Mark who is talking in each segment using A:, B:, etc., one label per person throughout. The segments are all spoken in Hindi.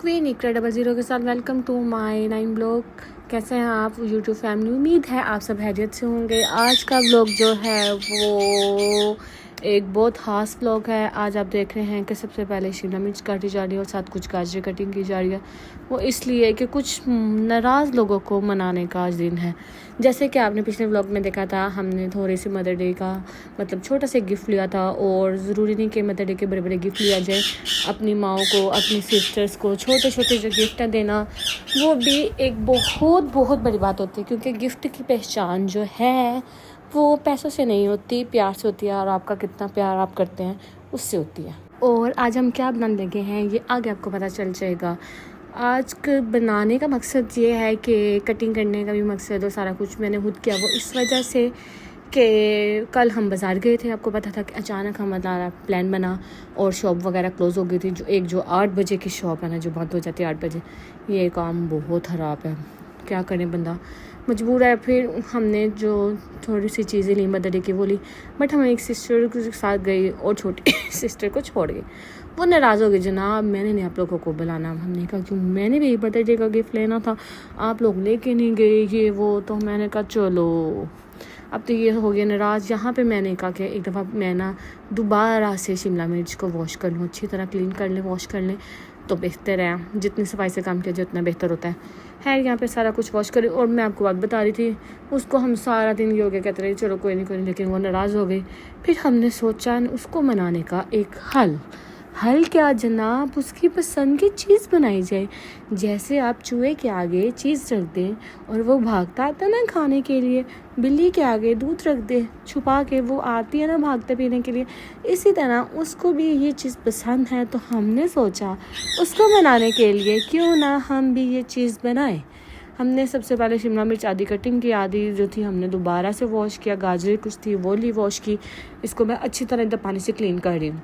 A: क्वीन इकरा 00 के साथ वेलकम टू माय 9 ब्लॉग। कैसे हैं आप यूट्यूब फैमिली? उम्मीद है आप सब हैरियत से होंगे। आज का ब्लॉग जो है वो एक बहुत ख़ास ब्लॉग है। आज आप देख रहे हैं कि सबसे पहले शिमला मिर्च काटी जा रही है और साथ कुछ गाजर कटिंग की जा रही है। वो इसलिए कि कुछ नाराज़ लोगों को मनाने का आज दिन है। जैसे कि आपने पिछले व्लॉग में देखा था, हमने थोड़ी सी मदर डे का मतलब छोटा सा गिफ्ट लिया था। और ज़रूरी नहीं कि मदर डे के बड़े बड़े गिफ्ट लिया जाए। अपनी माओ को, अपनी सिस्टर्स को छोटे छोटे जो गिफ्ट देना, वो भी एक बहुत बहुत बड़ी बात होती है। क्योंकि गिफ्ट की पहचान जो है वो पैसों से नहीं होती, प्यार से होती है। और आपका कितना प्यार आप करते हैं उससे होती है। और आज हम क्या बनाने लगे हैं ये आगे आपको पता चल जाएगा। आज बनाने का मकसद ये है कि कटिंग करने का भी मकसद और सारा कुछ मैंने खुद किया। वो इस वजह से कि कल हम बाज़ार गए थे। आपको पता था कि अचानक हमारा प्लान बना और शॉप वगैरह क्लोज़ हो गई थी। जो 8 बजे की शॉप है ना, जो बंद हो जाती है 8 बजे, ये काम बहुत ख़राब है। क्या करें, बंदा मजबूर है। फिर हमने जो थोड़ी सी चीज़ें ली मदर डे की वो ली, बट हम एक सिस्टर के साथ गई और छोटी सिस्टर को छोड़ गई। वो नाराज़ हो गई, जनाब मैंने नहीं आप लोगों को बुलाना। हमने कहा क्यों? मैंने भी मदर डे का गिफ्ट लेना था, आप लोग लेके नहीं गए ये वो। तो मैंने कहा चलो, अब तो ये हो गया नाराज़। यहाँ पे मैंने कहा कि एक दफ़ा मैं ना दोबारा से शिमला मिर्च को वॉश कर लूँ, अच्छी तरह क्लीन कर लें, वॉश कर लें तो बेहतर है। जितनी सफाई से काम किया जाए उतना बेहतर होता है। यहाँ पे सारा कुछ वॉश करें। और मैं आपको बात बता रही थी, उसको हम सारा दिन ये हो गया कहते रहे चलो कोई नहीं, लेकिन वो नाराज़ हो गई। फिर हमने सोचा उसको मनाने का एक हल क्या जनाब, उसकी पसंद की चीज़ बनाई जाए। जैसे आप चूहे के आगे चीज़ रख दें और वो भागता आता ना खाने के लिए, बिल्ली के आगे दूध रख दे छुपा के, वो आती है ना भागते पीने के लिए। इसी तरह उसको भी ये चीज़ पसंद है, तो हमने सोचा उसको बनाने के लिए क्यों ना हम भी ये चीज़ बनाएं। हमने सबसे पहले शिमला मिर्च आधी कटिंग की, आधी जो थी हमने दोबारा से वॉश किया। गाजर कुछ थी वो ली वॉश की। इसको मैं अच्छी तरह एकदम पानी से क्लीन कर रही हूँ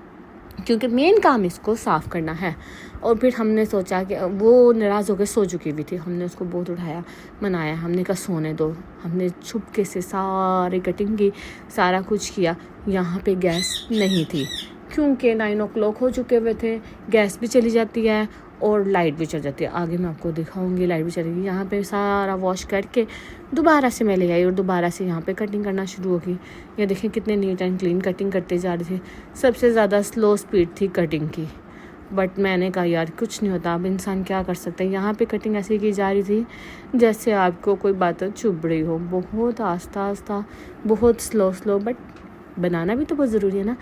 A: क्योंकि मेन काम इसको साफ़ करना है। और फिर हमने सोचा कि वो नाराज़ होकर सो चुकी भी थी। हमने उसको बहुत उठाया, मनाया। हमने कहा सोने दो। हमने छुपके से सारी कटिंग की, सारा कुछ किया। यहाँ पे गैस नहीं थी क्योंकि 9 o'clock हो चुके हुए थे। गैस भी चली जाती है और लाइट भी चल जाती है। आगे मैं आपको दिखाऊंगी, लाइट भी चलेगी। यहाँ पे सारा वॉश करके दोबारा से मैं ले आई और दोबारा से यहाँ पे कटिंग करना शुरू होगी। ये देखें कितने नीट एंड क्लीन कटिंग करते जा रही थी। सबसे ज़्यादा स्लो स्पीड थी कटिंग की, बट मैंने कहा यार कुछ नहीं होता, अब इंसान क्या कर सकता है। यहाँ पे कटिंग ऐसे की जा रही थी जैसे आपको कोई बात चुभ रही हो, बहुत आस्ता आस्ता, बहुत स्लो, बट बनाना भी तो बहुत ज़रूरी है ना।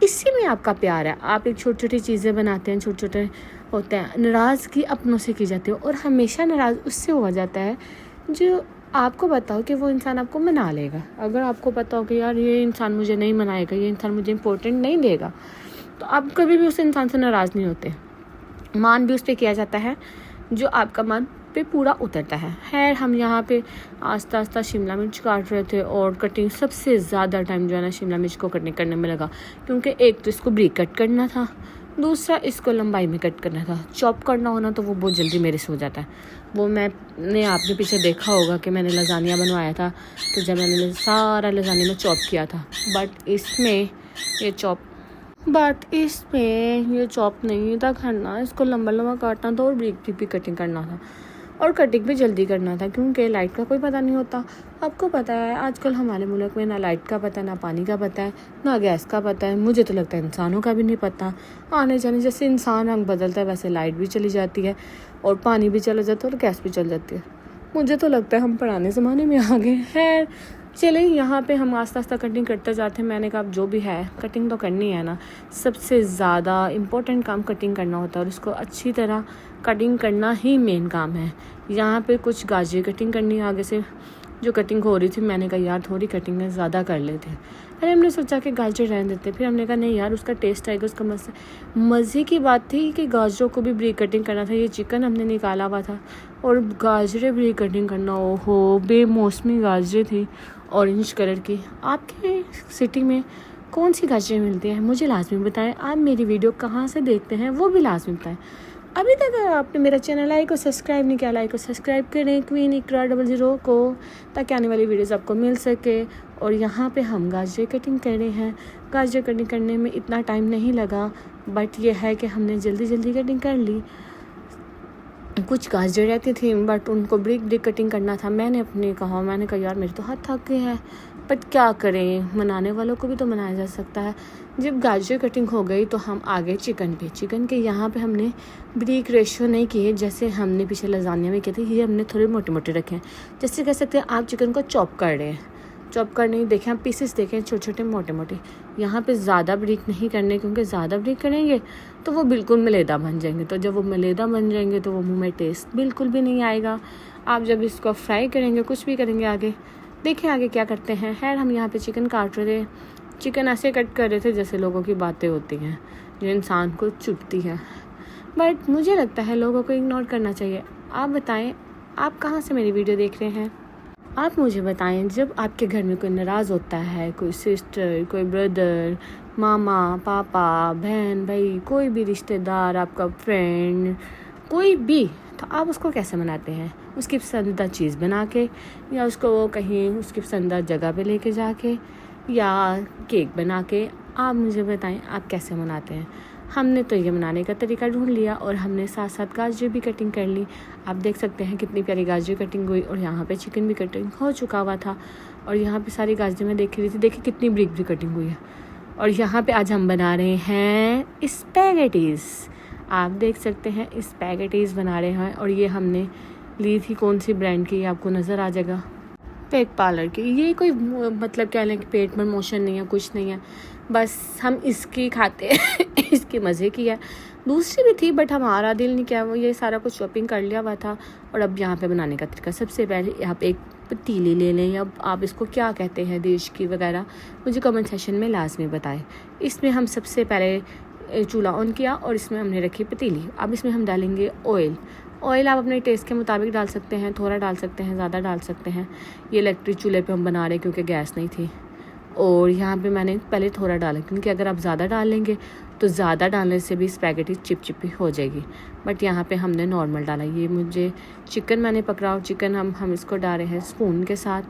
A: इसी में आपका प्यार है। आप एक छोटी छोटी चीज़ें बनाते हैं, छोटे छोटे होते हैं। नाराज़गी अपनों से की जाती है और हमेशा नाराज़ उससे हुआ जाता है जो आपको बताओ कि वो इंसान आपको मना लेगा। अगर आपको पता हो कि यार ये इंसान मुझे नहीं मनाएगा, ये इंसान मुझे इम्पोर्टेंट नहीं देगा, तो आप कभी भी उस इंसान से नाराज़ नहीं होते। मान भी उस पर किया जाता है जो आपका मन पे पूरा उतरता है। खैर हम यहाँ पे आस्ता आस्ता शिमला मिर्च काट रहे थे और कटिंग सबसे ज़्यादा टाइम जो है ना शिमला मिर्च को कटने करने में लगा। क्योंकि एक तो इसको ब्रीक कट करना था, दूसरा इसको लंबाई में कट करना था। चॉप करना होना तो वो बहुत जल्दी मेरे से हो जाता है। वो मैंने आपने पीछे देखा होगा कि मैंने लजानिया बनवाया था, तो जब मैंने सारा लजानिया में चॉप किया था, बट इसमें ये चॉप नहीं था करना। इसको लंबा लंबा काटना था और ब्रीक भी कटिंग करना था और कटिंग भी जल्दी करना था क्योंकि लाइट का कोई पता नहीं होता। आपको पता है आजकल हमारे मुल्क में ना लाइट का पता है, ना पानी का पता है, ना गैस का पता है। मुझे तो लगता है इंसानों का भी नहीं पता। आने जाने जैसे इंसान रंग बदलता है वैसे लाइट भी चली जाती है और पानी भी चला जाता है और गैस भी चल जाती है। मुझे तो लगता है हम पुराने ज़माने में आ गए हैं। चले यहाँ पे हम आस्ता आस्ता कटिंग करते जाते हैं। मैंने कहा अब जो भी है कटिंग तो करनी है ना। सबसे ज़्यादा इम्पोर्टेंट काम कटिंग करना होता है और उसको अच्छी तरह कटिंग करना ही मेन काम है। यहाँ पे कुछ गाजर कटिंग करनी है आगे से जो कटिंग हो रही थी। मैंने कहा यार थोड़ी कटिंग है ज़्यादा कर लेते हैं। फिर हमने सोचा कि गाजर रहने देते। फिर हमने कहा नहीं यार उसका टेस्ट आएगा, उसका मज़े की बात थी कि गाजरों को भी ब्रीक कटिंग करना था। ये चिकन हमने निकाला हुआ था और गाजरें ब्रीक कटिंग करना, ओहो बेमौसमी गाजरें थी ऑरेंज कलर की। आपके सिटी में कौन सी गाजरें मिलती हैं मुझे लाजमी बताएं। आप मेरी वीडियो कहाँ से देखते हैं वो भी लाजमी बताएं। अभी तक अगर आपने मेरा चैनल लाइक और सब्सक्राइब नहीं किया, लाइक और सब्सक्राइब करें क्वीन इकरा 00 को, ताकि आने वाली वीडियोस आपको मिल सके। और यहाँ पे हम गाजर कटिंग कर रहे हैं। गाजर कटिंग करने में इतना टाइम नहीं लगा, बट ये है कि हमने जल्दी जल्दी कटिंग कर ली। कुछ गाजर रहती थी बट उनको ब्रिक कटिंग करना था। मैंने कहा यार मेरे तो हाथ थक गए हैं, बट क्या करें, मनाने वालों को भी तो मनाया जा सकता है। जब गाजर कटिंग हो गई तो हम आ गए चिकन के। यहाँ पे हमने ब्रिक रेशियो नहीं किए जैसे हमने पीछे लजानिया में किए थे, ये हमने थोड़े मोटे मोटे रखे हैं। जैसे कह सकते हैं आप चिकन को चॉप कर रहे हैं, चॉप करने देखें आप पीसेस देखें छोटे छोटे मोटे मोटे। यहाँ पे ज़्यादा ब्रिक नहीं करने, क्योंकि ज़्यादा ब्रिक करेंगे तो वो बिल्कुल मलेदा बन जाएंगे। तो जब वो मलेदा बन जाएंगे तो वो मुंह में टेस्ट बिल्कुल भी नहीं आएगा। आप जब इसको फ्राई करेंगे, कुछ भी करेंगे आगे, देखें आगे क्या करते हैं। खैर हम यहाँ पे चिकन काट रहे थे, चिकन ऐसे कट कर रहे थे जैसे लोगों की बातें होती हैं जो इंसान को चुभती हैं, बट मुझे लगता है लोगों को इग्नोर करना चाहिए। आप बताएं आप कहाँ से मेरी वीडियो देख रहे हैं। आप मुझे बताएं जब आपके घर में कोई नाराज़ होता है, कोई सिस्टर, कोई ब्रदर, मामा, पापा, बहन, भाई, कोई भी रिश्तेदार, आपका फ्रेंड, कोई भी, तो आप उसको कैसे मनाते हैं? उसकी पसंदीदा चीज़ बना के, या उसको कहीं उसकी पसंदीदा जगह पे लेके जाके, या केक बना के? आप मुझे बताएं आप कैसे मनाते हैं। हमने तो ये मनाने का तरीका ढूंढ लिया और हमने साथ साथ गाजर भी कटिंग कर ली। आप देख सकते हैं कितनी प्यारी गाजर कटिंग हुई, और यहाँ पे चिकन भी कटिंग हो चुका हुआ था। और यहाँ पे सारी गाजर मैं देख रही थी, देखिए कितनी ब्रिक भी कटिंग हुई है। और यहाँ पे आज हम बना रहे हैं स्पैगेटीज़। आप देख सकते हैं स्पैगेटीज़ बना रहे हैं, और ये हमने ली थी कौन सी ब्रांड की, आपको नज़र आ जाएगा, पेट पार्लर की। ये कोई मतलब क्या है कि पेट में मोशन नहीं है, कुछ नहीं है, बस हम इसकी खाते हैं इसके मज़े की है। दूसरी भी थी बट हमारा दिल नहीं किया, वो ये सारा कुछ शॉपिंग कर लिया हुआ था। और अब यहाँ पे बनाने का तरीका, सबसे पहले आप एक पतीली ले लें, या आप इसको क्या कहते हैं, देश की वगैरह, मुझे कमेंट सेक्शन में लाजमी बताएं। इसमें हम सबसे पहले चूल्हा ऑन किया और इसमें हमने रखी पतीली। अब इसमें हम डालेंगे ऑयल आप अपने टेस्ट के मुताबिक डाल सकते हैं, थोड़ा डाल सकते हैं, ज़्यादा डाल सकते हैं। ये इलेक्ट्रिक चूल्हे पे हम बना रहे क्योंकि गैस नहीं थी, और यहाँ पे मैंने पहले थोड़ा डाला, क्योंकि अगर आप ज़्यादा डाल लेंगे तो ज़्यादा डालने से भी स्पैगेटी चिपचिपी हो जाएगी। बट यहाँ पे हमने नॉर्मल डाला। ये मुझे चिकन मैंने पकड़ा, और चिकन हम इसको डाल रहे हैं स्पून के साथ,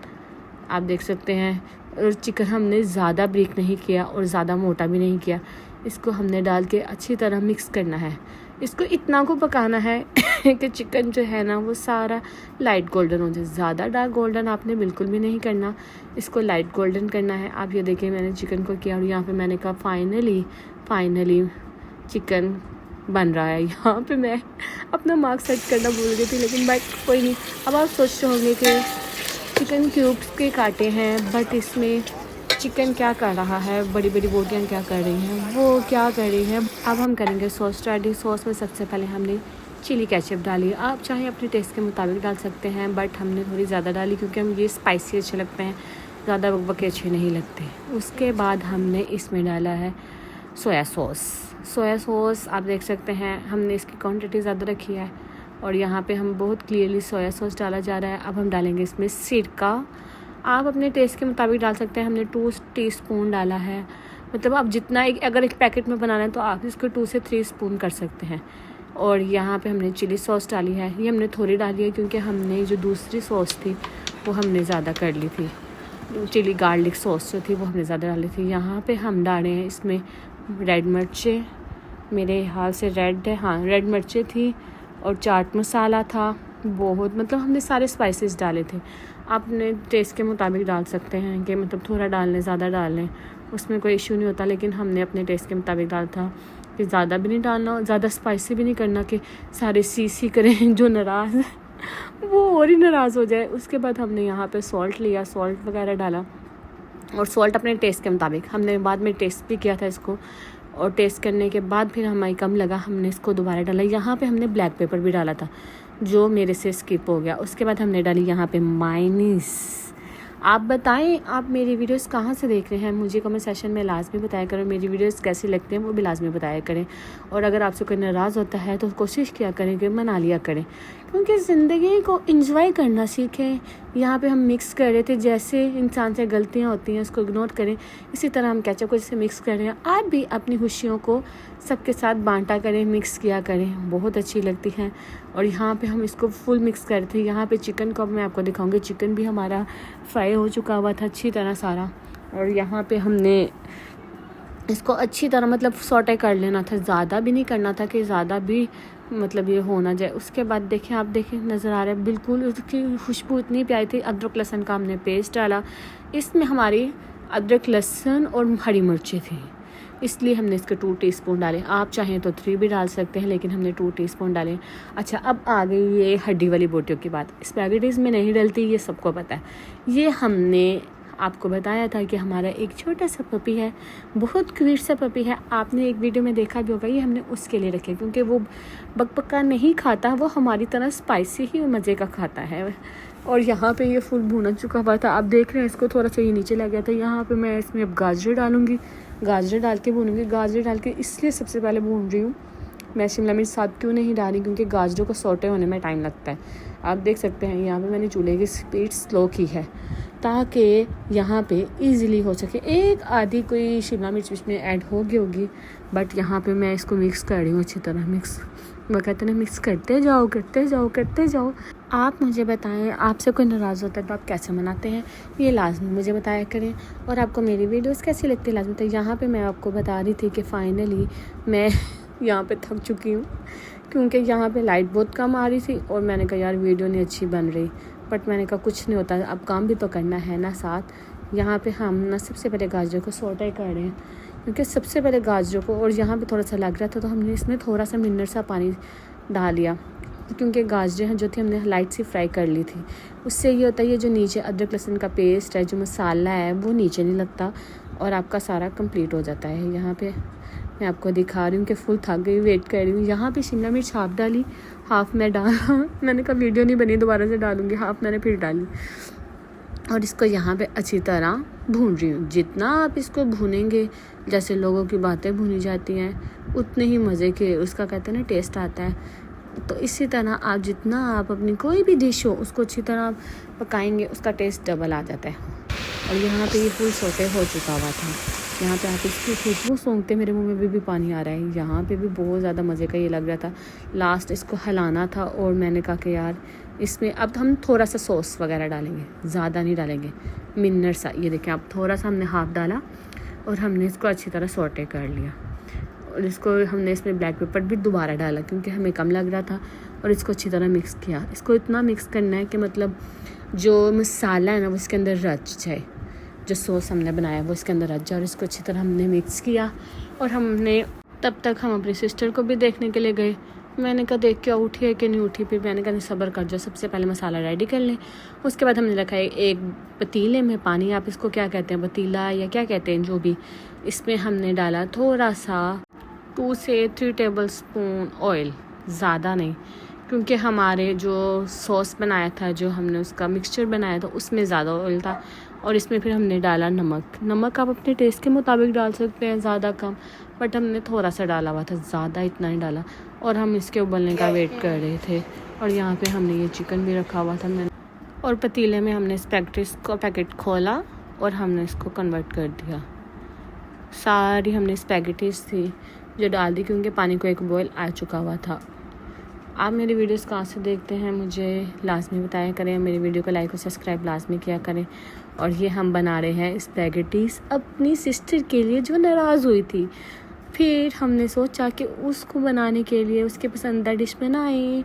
A: आप देख सकते हैं। और चिकन हमने ज़्यादा ब्रेक नहीं किया और ज़्यादा मोटा भी नहीं किया। इसको हमने डाल के अच्छी तरह मिक्स करना है। इसको इतना को पकाना है कि चिकन जो है ना वो सारा लाइट गोल्डन हो जाए। ज़्यादा डार्क गोल्डन आपने बिल्कुल भी नहीं करना, इसको लाइट गोल्डन करना है। आप ये देखिए मैंने चिकन को किया, और यहाँ पे मैंने कहा फाइनली चिकन बन रहा है। यहाँ पे मैं अपना मार्क सेट करना भूल गई थी, लेकिन बट कोई नहीं। अब आप सोच रहे होंगे कि चिकन क्यूब्स के काटे हैं, बट इसमें चिकन क्या कर रहा है, बड़ी बड़ी बोटियाँ क्या कर रही हैं, वो क्या कर रही हैं। अब हम करेंगे सॉस रेडी। सॉस में सबसे पहले हमने चिली केचप डाली। आप चाहे अपने टेस्ट के मुताबिक डाल सकते हैं, बट हमने थोड़ी ज़्यादा डाली क्योंकि हम ये स्पाइसी अच्छे लगते हैं, ज़्यादा बकबके अच्छे नहीं लगते। उसके बाद हमने इसमें डाला है सोया सॉस। आप देख सकते हैं हमने इसकी क्वांटिटी ज़्यादा रखी है, और यहाँ पे हम बहुत क्लियरली सोया सॉस डाला जा रहा है। अब हम डालेंगे इसमें सिरका। आप अपने टेस्ट के मुताबिक डाल सकते हैं। हमने 2 टीस्पून डाला है, मतलब आप जितना अगर एक पैकेट में बनाना है तो आप इसको 2 से 3 स्पून कर सकते हैं। और यहाँ पे हमने चिली सॉस डाली है, ये हमने थोड़ी डाली है क्योंकि हमने जो दूसरी सॉस थी वो हमने ज़्यादा कर ली थी। चिली गार्लिक सॉस जो थी वो हमने ज़्यादा डाली थी। यहाँ पे हम डाले हैं इसमें रेड मिर्चें, मेरे हाल से रेड है, हाँ रेड मिर्चें थी, और चाट मसाला था बहुत, मतलब हमने सारे स्पाइसेस डाले थे। आप अपने टेस्ट के मुताबिक डाल सकते हैं कि मतलब थोड़ा डाल लें, ज़्यादा डाल लें, उसमें कोई इशू नहीं होता। लेकिन हमने अपने टेस्ट के मुताबिक डाला था कि ज़्यादा भी नहीं डालना, ज़्यादा स्पाइसी भी नहीं करना कि सारे सी करें, जो नाराज़ वो और ही नाराज़ हो जाए। उसके बाद हमने यहाँ पे सॉल्ट लिया, सॉल्ट वगैरह डाला, और सॉल्ट अपने टेस्ट के मुताबिक। हमने बाद में टेस्ट भी किया था इसको, और टेस्ट करने के बाद फिर हमें कम लगा, हमने इसको दोबारा डाला। यहाँ पे हमने ब्लैक पेपर भी डाला था जो मेरे से स्किप हो गया। उसके बाद हमने डाली यहाँ पे मायोनीज़। आप बताएं आप मेरी वीडियोस कहाँ से देख रहे हैं, मुझे कमेंट सेक्शन में लाजमी बताया करें। मेरी वीडियोस कैसी लगती हैं वो भी लाजमी बताया करें। और अगर आपसे कोई नाराज़ होता है तो कोशिश किया करें कि मना लिया करें, क्योंकि ज़िंदगी को एंजॉय करना सीखें। यहाँ पे हम मिक्स कर रहे थे, जैसे इंसान से गलतियाँ होती हैं उसको इग्नोर करें, इसी तरह हम केचप को जैसे मिक्स कर रहे हैं, आप भी अपनी खुशियों को सबके साथ बांटा करें, मिक्स किया करें, बहुत अच्छी लगती हैं। और यहाँ पे हम इसको फुल मिक्स कर रहे थे। यहाँ पे चिकन को मैं आपको दिखाऊंगी, चिकन भी हमारा फ्राई हो चुका हुआ था अच्छी तरह सारा। और यहाँ पे हमने इसको अच्छी तरह मतलब सॉटे कर लेना था, ज़्यादा भी नहीं करना था कि ज़्यादा भी मतलब ये होना जाए। उसके बाद देखें, आप देखें नज़र आ रहा है बिल्कुल उसकी खुशबू इतनी प्यारी थी। अदरक लहसुन का हमने पेस्ट डाला, इसमें हमारी अदरक लहसुन और हरी मिर्ची थी, इसलिए हमने इसके 2 टीस्पून डाले। आप चाहें तो 3 भी डाल सकते हैं, लेकिन हमने 2 टीस्पून डाले। अच्छा, अब आ गई ये हड्डी वाली बोटियों की बात। स्पैगेटीज़ में नहीं डलती, ये सबको पता है। ये हमने आपको बताया था कि हमारा एक छोटा सा पपी है, बहुत क्यूट सा पपी है। आपने एक वीडियो में देखा भी होगा, ये हमने उसके लिए रखे क्योंकि वो बकबका नहीं खाता, वो हमारी तरह स्पाइसी ही मज़े का खाता है। और यहाँ पे ये फुल भुना चुका हुआ था, आप देख रहे हैं इसको थोड़ा सा ये नीचे लग गया था। यहाँ पे मैं इसमें अब गाजर डालूँगी, गाजर डाल के भूनूँगी। गाजर डाल के इसलिए सबसे पहले भून रही हूँ मैं, शिमला मिर्च साथ क्यों नहीं डाली, क्योंकि गाजरों को सौटे होने में टाइम लगता है। आप देख सकते हैं यहाँ पे मैंने चूल्हे की स्पीड स्लो की है ताकि यहाँ पे इजीली हो सके। एक आधी कोई शिमला मिर्च इसमें ऐड होगी, बट यहाँ पे मैं इसको मिक्स कर रही हूँ अच्छी तरह। वो कहते हैं मिक्स करते जाओ करते जाओ करते जाओ। आप मुझे बताएं, आपसे कोई नाराज़ होता है तो आप कैसे मनाते हैं, ये लाजमी मुझे बताया करें। और आपको मेरी वीडियोस कैसी लगती है लाजमी बताइए। यहाँ पे मैं आपको बता रही थी कि फ़ाइनली मैं यहाँ पे थक चुकी हूँ, क्योंकि यहाँ पे लाइट बहुत कम आ रही थी और मैंने कहा यार वीडियो नहीं अच्छी बन रही, बट मैंने कहा कुछ नहीं होता, अब काम भी तो करना है ना साथ। यहाँ पे हम ना सबसे पहले गाजरों को सौटे कर रहे हैं, क्योंकि सबसे पहले गाजरों को, और यहाँ पे थोड़ा सा लग रहा था तो हमने इसमें थोड़ा सा मिनट सा पानी डाल लिया, क्योंकि गाजरें जो थी हमने लाइट सी फ्राई कर ली थी। उससे ये होता है ये जो नीचे अदरक लहसुन का पेस्ट है, जो मसाला है, वो नीचे नहीं लगता और आपका सारा कंप्लीट हो जाता है। यहाँ पे मैं आपको दिखा रही हूँ कि फुल थक गई, वेट कर रही हूँ। यहाँ पे शिमला मिर्च हाफ डाली, हाफ मैं डाला मैंने कहा वीडियो नहीं बनी, दोबारा से डालूँगी। हाफ मैंने फिर डाली और इसको यहाँ पे अच्छी तरह भून रही हूँ। जितना आप इसको भूनेंगे, जैसे लोगों की बातें भुनी जाती हैं, उतने ही मज़े के उसका कहते हैं ना टेस्ट आता है। तो इसी तरह आप जितना आप अपनी कोई भी डिश हो उसको अच्छी तरह पकाएंगे, उसका टेस्ट डबल आ जाता है। और यहाँ पे ये फुल सोटे हो चुका हुआ था। यहाँ पे आप इसकी खुशबू सूंघते मेरे मुंह में भी पानी आ रहा है। यहाँ पे भी बहुत ज़्यादा मज़े का ये लग रहा था। लास्ट इसको हिलाना था और मैंने कहा कि यार इसमें अब हम थोड़ा सा सॉस वगैरह डालेंगे, ज़्यादा नहीं डालेंगे, मिनट सा। ये देखें आप, थोड़ा सा हमने हाफ डाला और हमने इसको अच्छी तरह सौटे कर लिया। और इसको हमने इसमें ब्लैक पेपर भी दोबारा डाला क्योंकि हमें कम लग रहा था, और इसको अच्छी तरह मिक्स किया। इसको इतना मिक्स करना है कि मतलब जो मसाला है ना वो इसके अंदर रच जाए, जो सॉस हमने बनाया वो इसके अंदर रच जाए। और इसको अच्छी तरह हमने मिक्स किया और हमने तब तक हम अपनी सिस्टर को भी देखने के लिए गए। मैंने कहा देख क्या उठी है कि नहीं उठी, फिर मैंने कहा सब्र कर जाओ, सबसे पहले मसाला रेडी कर लें। उसके बाद हमने रखा है एक पतीले में पानी, आप इसको क्या कहते हैं, पतीला या क्या कहते हैं, जो भी। इसमें हमने डाला थोड़ा सा 2 से 3 टेबल स्पून ऑयल, ज़्यादा नहीं, क्योंकि हमारे जो सॉस बनाया था, जो हमने उसका मिक्सचर बनाया था, उसमें ज़्यादा ऑयल था। और इसमें फिर हमने डाला नमक आप अपने टेस्ट के मुताबिक डाल सकते हैं, ज़्यादा कम, बट हमने थोड़ा सा डाला हुआ था, ज़्यादा इतना नहीं डाला। और हम इसके उबलने का वेट कर रहे थे। और यहाँ पे हमने ये चिकन भी रखा हुआ था मैंने, और पतीले में हमने स्पैगेटीज़ का पैकेट खोला और हमने इसको कन्वर्ट कर दिया। सारी हमने स्पैगेटीज़ थी जो डाल दी, क्योंकि पानी को एक बॉयल आ चुका हुआ था। आप मेरी वीडियोस कहाँ से देखते हैं मुझे लाजमी बताया करें। मेरी वीडियो को लाइक और सब्सक्राइब लाजमी किया करें। और ये हम बना रहे हैं स्पैगेटीज़ अपनी सिस्टर के लिए जो नाराज़ हुई थी। फिर हमने सोचा कि उसको बनाने के लिए उसके पसंदीदा डिश बनाएं,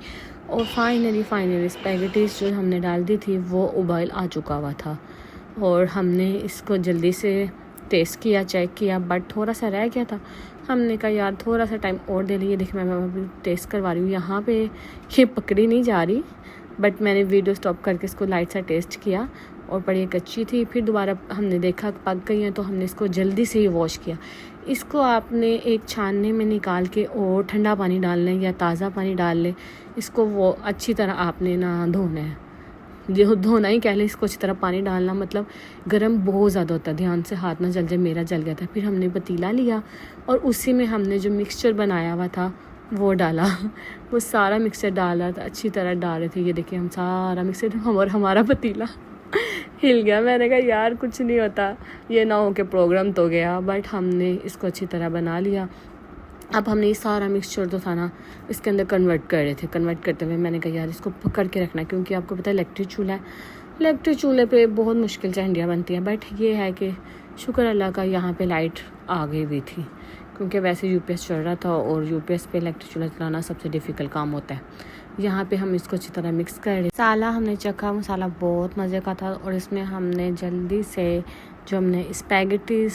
A: और फाइनली स्पैगेटीज़ जो हमने डाल दी थी वो उबाल आ चुका हुआ था। और हमने इसको जल्दी से टेस्ट किया, चेक किया, बट थोड़ा सा रह गया था। हमने कहा यार थोड़ा सा टाइम और दे लिए। देखिए मैं अभी टेस्ट करवा रही हूँ। यहाँ पे ये पकड़ी नहीं जा रही, बट मैंने वीडियो स्टॉप करके इसको लाइट सा टेस्ट किया और बड़ी कच्ची थी। फिर दोबारा हमने देखा पक गई है, तो हमने इसको जल्दी से ही वॉश किया। इसको आपने एक छानने में निकाल के और ठंडा पानी डाल लें या ताज़ा पानी डाल लें। इसको वो अच्छी तरह आपने ना धोना है, जो धोना ही कह लें, इसको अच्छी तरह पानी डालना, मतलब गर्म बहुत ज़्यादा होता है, ध्यान से हाथ ना जल जाए। मेरा जल गया था। फिर हमने पतीला लिया और उसी में हमने जो मिक्सचर बनाया हुआ था वो डाला। वो सारा मिक्सचर डाला था, अच्छी तरह डाल रहे थे। ये देखिए हम सारा मिक्सचर, और हमारा पतीला हिल गया। मैंने कहा यार कुछ नहीं होता, ये ना हो के प्रोग्राम तो गया, बट हमने इसको अच्छी तरह बना लिया। अब हमने ये सारा मिक्सचर जो था ना इसके अंदर कन्वर्ट कर रहे थे। कन्वर्ट करते हुए मैंने कहा यार इसको पकड़ के रखना, क्योंकि आपको पता है इलेक्ट्रिक चूल्हा है, इलेक्ट्रिक चूल्हे पे बहुत मुश्किल से हंडियाँ बनती हैं। बट ये है कि शुक्र अल्लाह का यहाँ पे लाइट आ गई भी थी, क्योंकि वैसे यूपीएस चल रहा था और यूपीएस पे इलेक्ट्रिक चूल्हा चलाना सबसे डिफ़िकल्ट काम होता है। यहाँ पे हम इसको अच्छी तरह मिक्स कर रहे। मसाला हमने चखा, मसाला बहुत मज़े का था और इसमें हमने जल्दी से जो हमने स्पैगेटीज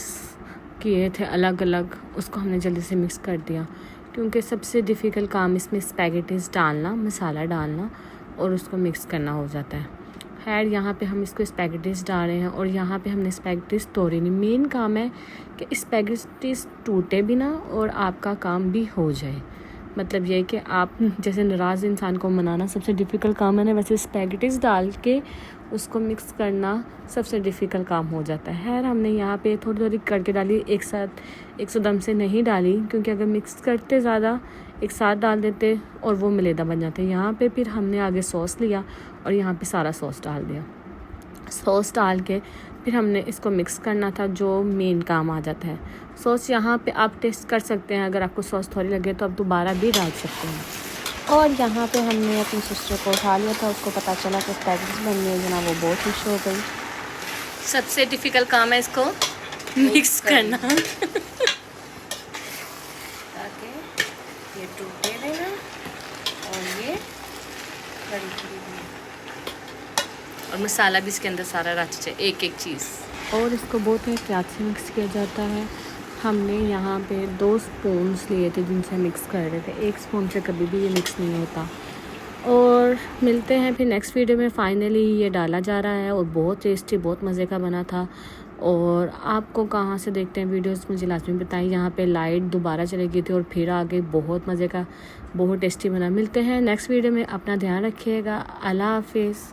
A: किए थे अलग अलग, उसको हमने जल्दी से मिक्स कर दिया, क्योंकि सबसे डिफ़िकल्ट काम इसमें स्पैगेटीज डालना, मसाला डालना और उसको मिक्स करना हो जाता है। खैर यहाँ पे हम इसको स्पैगेटीज डाल रहे हैं और यहाँ पे हमने स्पैगेटीज तोड़ी नहीं। मेन काम है कि स्पैगेटीज टूटे भी ना और आपका काम भी हो जाए। मतलब ये कि आप जैसे नाराज़ इंसान को मनाना सबसे डिफ़िकल्ट काम है ना, वैसे स्पैगेटीज डाल के उसको मिक्स करना सबसे डिफ़िकल्ट काम हो जाता है। खैर हमने यहाँ पे थोड़ी थोड़ी करके डाली, एक साथ एक दम से नहीं डाली, क्योंकि अगर मिक्स करते ज़्यादा एक साथ डाल देते और वो मिलेदा बन जाते। यहाँ पे फिर हमने आगे सॉस लिया और यहाँ पे सारा सॉस डाल दिया। सॉस डाल के फिर हमने इसको मिक्स करना था, जो मेन काम आ जाता है। सॉस यहाँ पे आप टेस्ट कर सकते हैं, अगर आपको सॉस थोड़ी लगे तो आप दोबारा भी डाल सकते हैं। और यहाँ पे हमने अपनी सिस्टर को उठा लिया था, उसको पता चला कि स्पैगेटीज बन गई है ना, वो बहुत खुश हो गई। सबसे डिफ़िकल्ट काम है इसको मिक्स करना ताकि ये टूटे रहेगा और ये और मसाला भी इसके अंदर सारा रच जाए, एक एक चीज़। और इसको बहुत एहतियात से मिक्स किया जाता है। हमने यहाँ पे 2 स्पून्स लिए थे जिनसे मिक्स कर रहे थे, 1 स्पून से कभी भी ये मिक्स नहीं होता। और मिलते हैं फिर नेक्स्ट वीडियो में। फाइनली ये डाला जा रहा है और बहुत टेस्टी, बहुत मज़े का बना था। और आपको कहाँ से देखते हैं वीडियोस मुझे लाजमी बताएं। यहाँ पे लाइट दोबारा चली गई थी और फिर आ गई, बहुत मज़े का, बहुत टेस्टी बना। मिलते हैं नेक्स्ट वीडियो में, अपना ध्यान रखिएगा। अल्लाह हाफिज़।